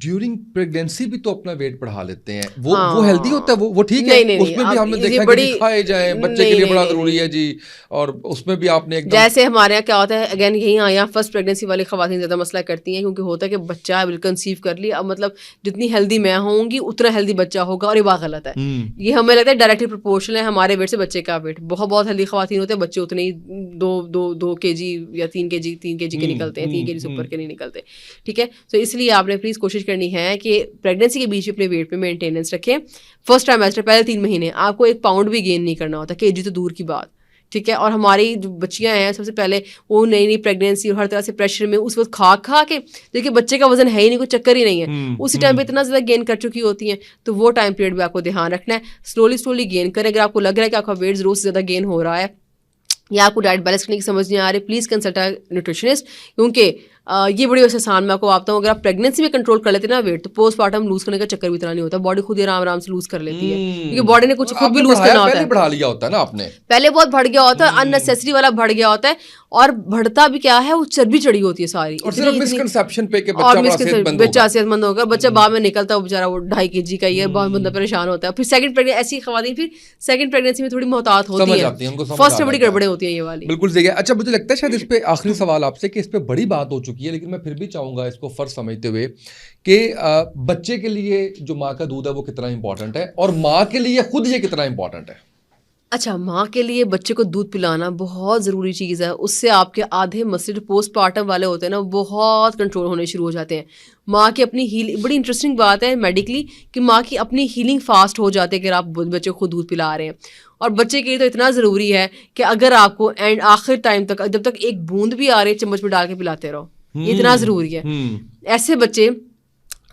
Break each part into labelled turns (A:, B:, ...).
A: During pregnancy भी तो अपना वेट बढ़ा लेते हैं, वो हेल्दी होता है, वो ठीक है? उसमें भी हमने देखा कि खाए जाए, बच्चे के लिए बड़ा जरूरी है जी, और उसमें भी आपने
B: जैसे हमारे यहाँ क्या होता है, अगेन यही यहाँ फर्स्ट प्रेगनेंसी वाली खवातीन ज़्यादा मसला करती हैं, क्योंकि होता है कि बच्चा बिल्कुल कंसीव कर लिया, अब मतलब जितनी हेल्दी मैं होंगी उतना हेल्दी बच्चा होगा, और ये बात गलत है। ये हमें लगता है डायरेक्टली प्रोपोर्शनल है हमारे वेट से बच्चे का वेट। बहुत हेल्दी खवातीन होते हैं, बच्चे उतने ही 2 kg या 3 kg के निकलते हैं, 3 kg से ऊपर के नहीं निकलते, ठीक है? तो इसलिए आपने प्लीज़ कोशिश करनी है कि प्रेगनेंसी के बीच अपने वेट पे मेंटेनेंस रखें। फर्स्ट ट्राइमेस्टर पहले 3 महीने आपको 1 पाउंड भी गेन नहीं करना होता, kg तो दूर की बात, ठीक है? और हमारी जो बच्चियां हैं सबसे पहले वो नई प्रेगनेंसी और हर तरह से प्रेशर में उस वक्त खा के, देखिए बच्चे का वजन है ही नहीं, कोई चक्कर ही नहीं है, उसी टाइम पे इतना ज़्यादा गेन कर चुकी होती हैं। तो वो टाइम पीरियड में आपको ध्यान रखना है, स्लोली गेन करें। अगर आपको लग रहा है कि आपका वेट ज़रूर से ज़्यादा गेन हो रहा है या आपको डाइट बैलेंस करने की समझ नहीं आ रही, प्लीज़ कंसल्ट अ न्यूट्रिशनिस्ट, क्योंकि ये बड़ी वैसे आसान मैं आपको आपता हूँ। अगर आप प्रेगनेंसी में कंट्रोल कर लेते हैं ना वेट, तो पोस्ट पार्टम लूज करने का चक्कर भी इतना नहीं होता, बॉडी खुद ही आराम से लूज कर लेती है, क्योंकि बॉडी ने कुछ खुद भी लूज करना होता है।
A: बढ़ा लिया होता है ना आपने,
B: पहले बहुत बढ़ गया होता है, अननेसेसरी वाला बढ़ गया होता है, और बढ़ता भी क्या है, वो चर्बी चढ़ी होती है सारी,
A: और सिर्फ मिसकंसेप्शन पे कि
B: बच्चा सेहतमंद होगा, बच्चा बाद में निकलता है वो बेचारा वो 2.5 kg का ही है, बहुत बंदा परेशान होता है। फिर सेकंड प्रेगनेंसी, ऐसी खवातीन फिर सेकंड प्रेगनेंसी में थोड़ी मोहतात होती है, फर्स्ट में बड़ी गड़बड़े होती है ये वाली।
A: बिल्कुल सही है। अच्छा, मुझे लगता है शायद इस पे आखिरी सवाल आपसे कि इस पे बड़ी बात हो चुकी है, लेकिन मैं फिर भी चाहूंगा इसको फर्ज समझते हुए कि बच्चे के लिए जो माँ का दूध है वो कितना इंपॉर्टेंट है, और माँ के लिए खुद ये कितना इंपॉर्टेंट है।
B: अच्छा, माँ के लिए बच्चे को दूध पिलाना बहुत ज़रूरी चीज़ है, उससे आपके आधे मसले पोस्ट पार्टम वाले होते हैं ना, बहुत कंट्रोल होने शुरू हो जाते हैं। माँ की अपनी हीलिंग, बड़ी इंटरेस्टिंग बात है मेडिकली कि माँ की अपनी हीलिंग फास्ट हो जाती है अगर आप बच्चे को दूध पिला रहे हैं। और बच्चे के लिए तो इतना ज़रूरी है कि अगर आपको एंड आखिर टाइम तक, जब तक एक बूंद भी आ रही है, चम्मच में डाल के पिलाते रहो, ये इतना ज़रूरी है। ऐसे बच्चे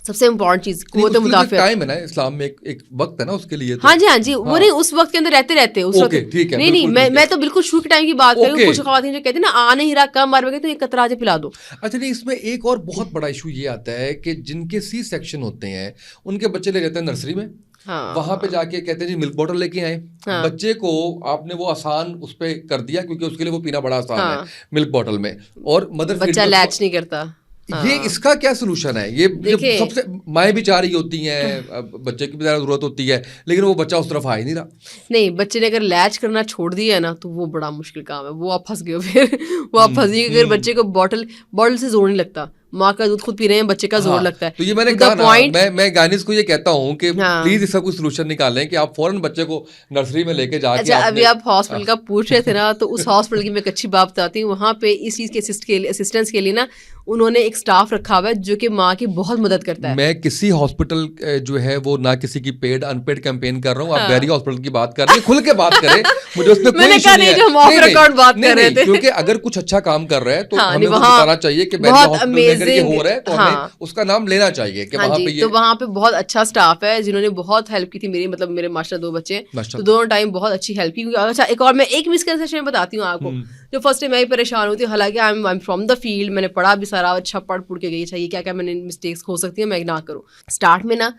B: सबसे इम्पोर्टेंट चीज कुव्वत मुदाफ़ा
A: टाइम है ना इस्लाम में, एक वक्त है ना उसके लिए।
B: हाँ जी, वो नहीं उस वक्त के अंदर रहते उस वक्त,
A: ठीक है,
B: नहीं मैं तो बिल्कुल शुरू के टाइम की बात कर रही हूँ। कुछ खवातीन जो कहते हैं ना आ नहीं रहा, कम बार तो एक कतरा पिला दो।
A: अच्छा, नहीं इसमें एक और बहुत बड़ा इशू ये आता है कि जिनके सी सेक्शन होते हैं उनके बच्चे ले जाते हैं नर्सरी में, वहां पे जाके कहते हैं जी मिल्क बॉटल लेके आए, बच्चे को आपने वो आसान उस पे कर दिया क्योंकि उसके लिए वो पीना बड़ा आसान है मिल्क बॉटल में, और मदर
B: बच्चा लैच नहीं करता।
A: ये इसका क्या सोल्यूशन है? ये सबसे माएँ भी चाह रही होती हैं, बच्चे की भी ज़्यादा ज़रूरत होती है, लेकिन वो बच्चा उस तरफ आ ही नहीं रहा।
B: नहीं, बच्चे ने अगर लैच करना छोड़ दिया है ना तो वो बड़ा मुश्किल काम है, वो आप फंस गए हो फिर वो आप फंस गए। अगर बच्चे को बॉटल से जोर नहीं लगता, माँ का दूध खुद पी रहे हैं, बच्चे का जोर लगता है।
A: तो ये मैंने कहा ना, मैं गाइनिस को ये कहता हूँ कि प्लीज इसका कोई सोल्यूशन निकालें कि आप फौरन बच्चे को नर्सरी में लेके जाके।
B: अच्छा, अभी आप हॉस्पिटल का पूछ रहे थे ना, तो उस हॉस्पिटल की मैं एक अच्छी बात बताती हूँ। वहाँ पे इस चीज़ के असिस्टेंस के लिए ना उन्होंने एक स्टाफ रखा हुआ है जो कि माँ की बहुत मदद करता है।
A: मैं किसी हॉस्पिटल जो है वो ना किसी की पेड अनपेड कैंपेन कर रहा हूँ, आप वेरी हॉस्पिटल की बात कर रहे हैं, खुल के बात करें, मुझे उसमें कोई इशू नहीं है।
B: हम ऑफ रिकॉर्ड बात कर रहे थे,
A: क्योंकि अगर कुछ अच्छा काम कर रहे हैं तो हमें बताना चाहिए कि वेरी हॉस्पिटल में अगर ये हो रहा है तो हमें उसका नाम लेना चाहिए कि वहाँ पे।
B: तो वहाँ पे बहुत अच्छा स्टाफ है जिन्होंने बहुत हेल्प की थी मेरी, मतलब मेरे मास्टर 2 बच्चे, तो दोनों टाइम बहुत अच्छी हेल्प की। अच्छा, एक और मैं एक मिसकंसेप्शन बताती हूँ आपको, जो फर्स्ट टाइम मैं ही परेशान हुई थी, हालांकि I am from the field, मैंने पढ़ा भी सारा, अच्छा पढ़ के गई, चाहिए क्या क्या मैंने मिस्टेक्स हो सकती है मैं ना करूँ। स्टार्ट में ना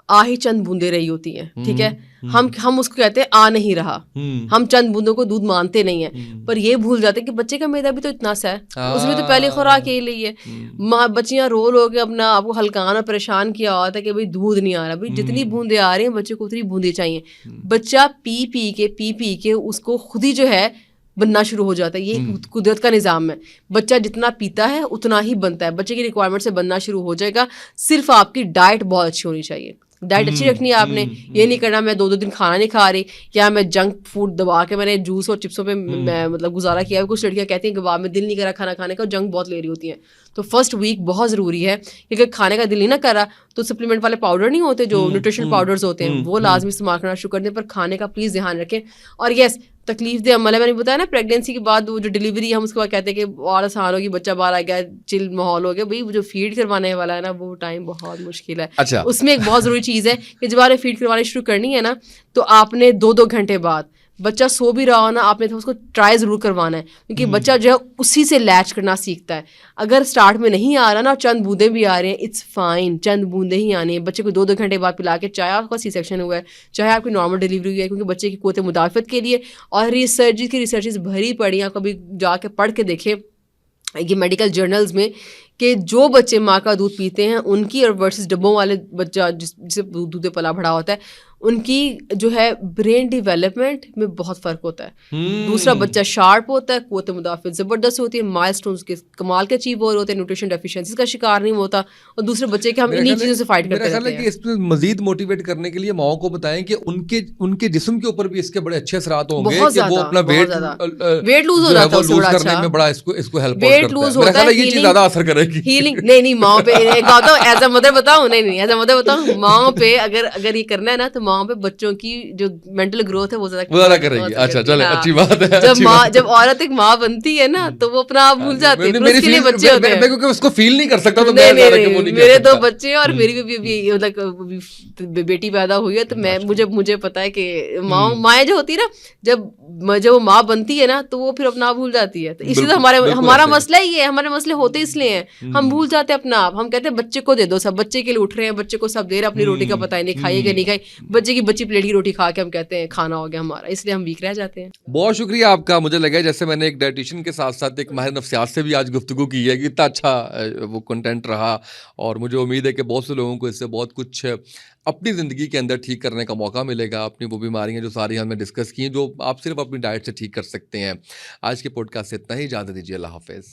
B: आ ही चंद बूंदे रही होती हैं, ठीक है, हम उसको कहते हैं आ नहीं रहा, हम चंद बूंदों को दूध मानते नहीं है, पर ये भूल जाते हैं कि बच्चे का मैदा भी तो इतना सा है, उसमें तो पहले खुराक यही ली है। बच्चियां रो के अपना आपको हल्कान और परेशान किया होता है कि भाई दूध नहीं आ रहा, भाई जितनी बूंदे आ रही हैं बच्चे को उतनी बूंदे चाहिए। बच्चा पी के उसको खुद ही जो है बनना शुरू हो जाता है, ये कुदरत का निज़ाम है। बच्चा जितना पीता है उतना ही बनता है, बच्चे की रिक्वायरमेंट से बनना शुरू हो जाएगा। सिर्फ आपकी डाइट बहुत अच्छी होनी चाहिए, डाइट अच्छी रखनी है आपने, ये नहीं करना मैं 2 दिन खाना नहीं खा रही, या मैं जंक फूड दबा के मैंने जूस और चिप्सों पे मैं मतलब गुजारा किया। कुछ लड़कियां कहती हैं कि वाह में दिल नहीं करा खाना खाने का, जंक बहुत ले रही होती हैं। तो फर्स्ट वीक बहुत ज़रूरी है कि अगर खाने का दिल नहीं ना करा तो सप्लीमेंट वाले पाउडर नहीं होते जो न्यूट्रिशनल पाउडर्स होते हैं, वो लाजमी इस्तेमाल करना शुरू कर दें, पर खाने का प्लीज़ ध्यान रखें। और यस, तकलीफ दे अमल है, मैंने बताया ना प्रेगनेंसी के बाद वो जो डिलीवरी हम उसके बाद कहते हैं कि और आसान होगी, बच्चा बाहर आ गया, चिल माहौल हो गया, भाई जो फीड करवाने वाला है ना वो टाइम बहुत मुश्किल है।
A: अच्छा,
B: उसमें एक बहुत ज़रूरी चीज़ है कि जब आपने फीड करवानी शुरू करनी है ना, तो आपने 2 घंटे बाद बच्चा सो भी रहा हो ना, आपने तो उसको ट्राई ज़रूर करवाना है, क्योंकि बच्चा जो है उसी से लैच करना सीखता है। अगर स्टार्ट में नहीं आ रहा ना, चंद बूंदे भी आ रहे हैं, इट्स फाइन, चंद बूंदे ही आनी है। बच्चे को 2 घंटे बाद पिला के, चाहे आपका सी सेक्शन हुआ है चाहे आपकी नॉर्मल डिलीवरी हुई है, क्योंकि बच्चे की कुव्वत मुदाफ़त के लिए और रिसर्चेस भरी पड़ी हैं, कभी जाके पढ़ के देखें یہ میڈیکل جرنلز میں کہ جو بچے ماں کا دودھ پیتے ہیں ان کی اور ورسز ڈبوں والے بچہ جسے دودھ پلا بڑھا ہوتا ہے ان کی جو ہے برین ڈیولپمنٹ میں بہت فرق ہوتا ہے. دوسرا بچہ شارپ ہوتا ہے, قوت مدافعت زبردست ہوتی ہے, مائل اسٹونز کے کمال کے اچیو ہو رہے ہوتے ہیں, نیوٹریشن ڈیفیشنسیز کا شکار نہیں ہوتا, اور دوسرے بچے کے ہم انہی چیزوں سے فائٹ کرتے رہتے ہیں.
A: اس میں مزید موٹیویٹ کرنے کے لیے ماؤں کو بتائیں کہ ان کے جسم کے اوپر بھی اس کے بڑے اچھے اثرات ہوں گے کہ وہ اپنا
B: ویٹ لوز ہو جاتا ہے,
A: لوز کرنے میں بڑا اس کو ہیلپ
B: ویٹ لوز ہوتا ہے,
A: یہ چیز زیادہ اثر کرے گی.
B: ہیلنگ نہیں ماؤں پہ ایز اے مدر بتاؤں, نہیں ایز اے مدر بتاؤں, ماؤں پہ اگر یہ کرنا ہے نا تو ماؤں پہ بچوں کی جو مینٹل گروتھ ہے وہ زیادہ
A: کرے گی. اچھا چلے, اچھی بات ہے.
B: جب عورت ایک ماں بنتی ہے نا تو وہ اپنا آپ بھول جاتی ہے, اس کے لیے بچے ہوتے ہیں.
A: میں کیونکہ اس کو فیل نہیں کر سکتا, تو
B: میرے 2 بچے اور میری بھی مطلب بیٹی پیدا ہوئی ہے, تو مجھے پتا ہے کہ مائیں جو ہوتی ہے نا جب وہ ماں بنتی ہے نا تو وہ پھر اپنا آپ بھول جاتی ہے. تو اسی لیے ہمارا مسئلہ ہی ہے, ہمارے مسئلے ہوتے اس لیے ہیں, ہم بھول جاتے ہیں اپنا آپ. ہم کہتے ہیں بچے کو دے دو, سب بچے کے لیے اٹھ رہے ہیں, بچے کو سب دے رہے ہیں, اپنی روٹی کا پتہ ہی نہیں کھائیے کہ نہیں کھائی, بچے کی بچی پلیٹ کی روٹی کھا کے ہم کہتے ہیں کھانا ہو گیا ہمارا, اس لیے ہم ویک رہ جاتے ہیں.
A: بہت شکریہ آپ کا. مجھے لگا جیسے میں نے ایک ڈائٹیشین کے ساتھ ساتھ ایک ماہر نفسیات سے بھی آج گفتگو کی ہے کہ اتنا اچھا وہ کنٹینٹ رہا, اور مجھے امید ہے کہ بہت سے لوگوں کو اس سے بہت کچھ اپنی زندگی کے اندر ٹھیک کرنے کا موقع ملے گا. اپنی وہ بیماریاں جو ساری ہم نے ڈسکس کی ہیں جو آپ صرف اپنی ڈائٹ سے ٹھیک کر سکتے ہیں. آج کے پوڈ کاسٹ سے اتنا ہی, اجازت دیجیے. اللہ حافظ.